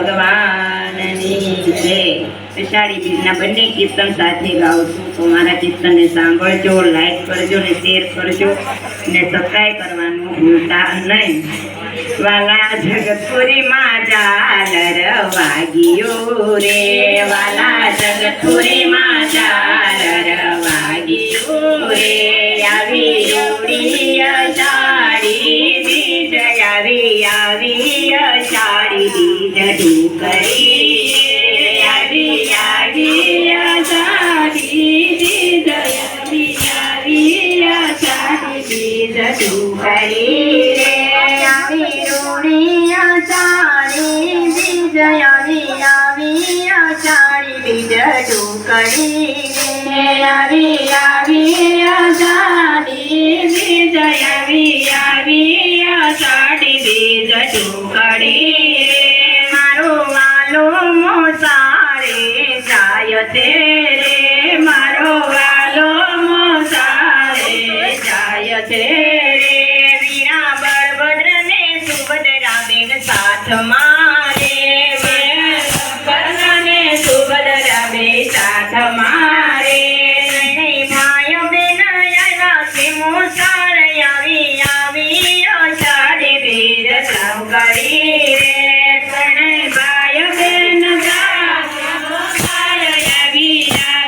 ભગવાનની જય। અષાઢી બીજના બંને કીર્તન સાથે ગાઉં છું, તો મારા કીર્તનને સાંભળજો, લાઈક કરજો ને શેર કરજો ને સબસ્ક્રાઈબ કરવાનું ભૂલતા નહીં। વાલા જગતપુરીમાં ઝાલર વાગ્યો રે, વાલા જગતપુરીમાં ઝાલર વાગ્યો રે, આવી જોડી અષાઢી બીજ, આવી અષાઢી બીજ ઢુકડી, આવી અષાઢી બીજ, આવી અષાઢી બીજ ઢુકડી રે, આવી રોડી અષાઢી બીજ, આવી અષાઢી બીજ ઢુકડી રે, આવી અષાઢી બીજ, આવી અષાઢી બીજ ઢુકડી રે, મારો વાલો મોસાળે જાય છે રે, મારો વાલો મોસાળે જાય છે રે, વીણા બળભદ્ર ને સુભદ્રા બેન સાથ મારે, બળભદ્ર ને સુભદ્રા બેન સાથ મારે, ભાઈઓ બેન આવ્યા છે મોસાળ, આવી અષાઢી બીજ ઢુકડી રે, ભાઈઓ બેન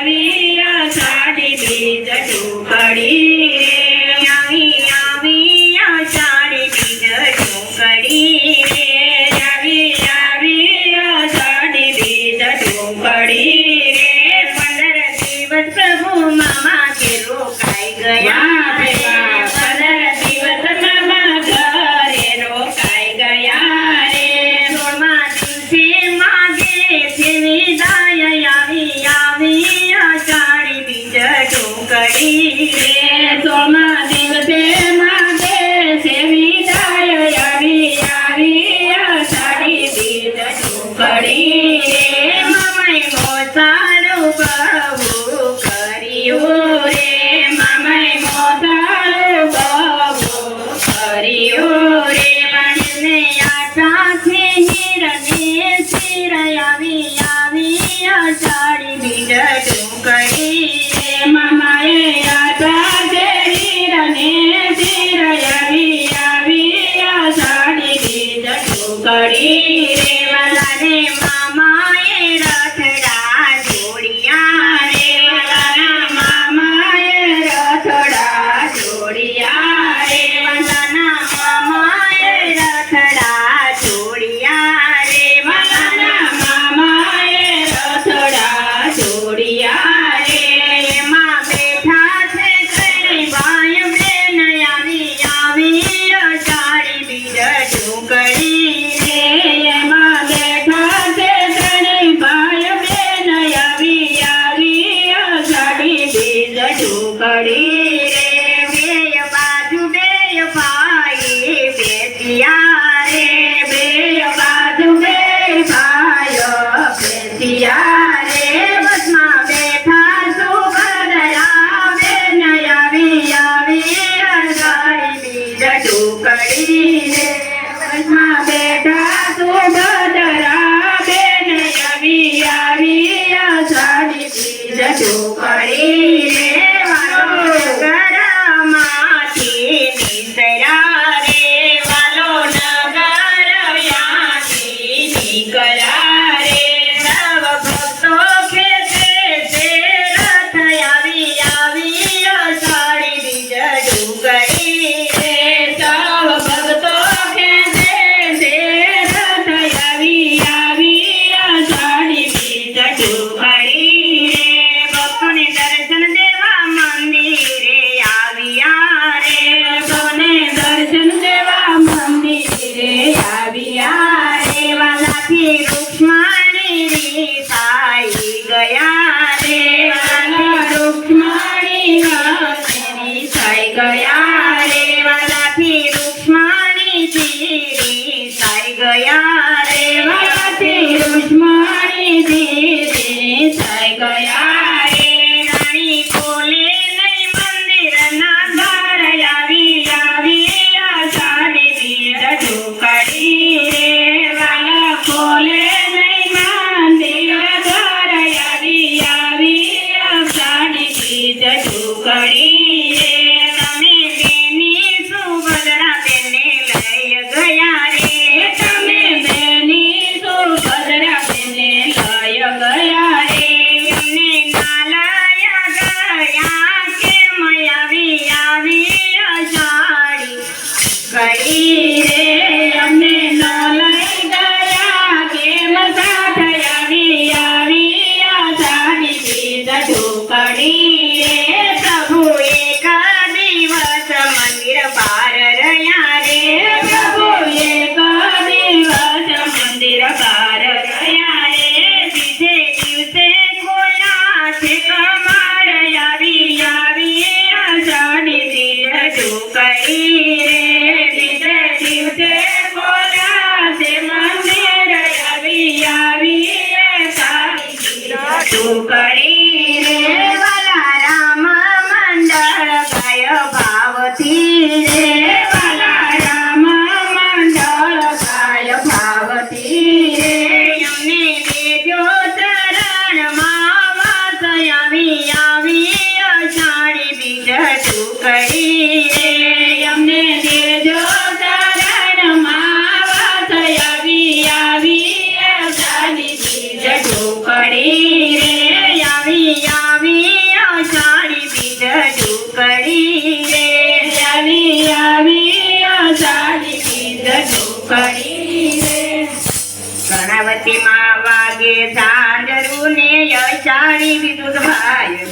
આવી અષાઢી બીજ ઢુકડી રે, આવી અષાઢી બીજ ઢુકડી રે, આવી અષાઢી બીજ ઢુકડી રે, 15 દિવસ પ્રભુ મામા કે રોકાઈ ગયા, 15 દિવસ મામા ઘરે રોકાઈ ગયા રે, 16મા દિવસે માગે છે વિદાય, આવી અષાઢી બીજ ઢુકડી રે, 16મા દિવસે માગે છે વિદાય, આવી અષાઢી બીજ ઢુકડી રે, મામાએ મોસાળું બહુ કર્યું રે, મામાએ મોસાળું બહુ કર્યું રે, વણને આટા છે હિરને શિર, આવી અષાઢી બીજ ઢુકડી રે, મામાએ આટા છે હિરને શિર, આવી અષાઢી બીજ ઢુકડી રે, વાલાને મામાએ રથડા જોડિયા રે, વાલાના મામાએ રથડા જોડિયા રે, વાલાના મામાએ રથડા જોડિયા રે, વાલાના મામાએ રથડા જોડિયા રે, એમાં બેઠા છે ત્રણેય ભાઈ બેન, આવી અષાઢી બીજ ઢુકડી રે, એમાં બેઠા છે બાર ગયા રે બીજે દિવસે કોના છે કમાડ આવી અષાઢી બીજ ઢોકળી રે બીજે દિવસે કોના છે મંદિર આવી અષાઢી બીજ ઢોકળી રે વાલા રામ મંડળ ગાય ભાવથી રે વાલા રામ મંડળ ગાય ભાવથી રે અમને દેજો ચરણમાં વાસ આવી અષાઢી બીજ ઢોકળી રે અમને દેજો ચરણમાં વાસ આવી અષાઢી બીજ ઢોકળી રે આવી અષાઢી બીજ ઢોકળી રે આવી અષાઢી બીજ ઢોકળી રે ગણાવતીમાં વાગે ઝાંઝરું ને અષાઢી બીજ ભાઈ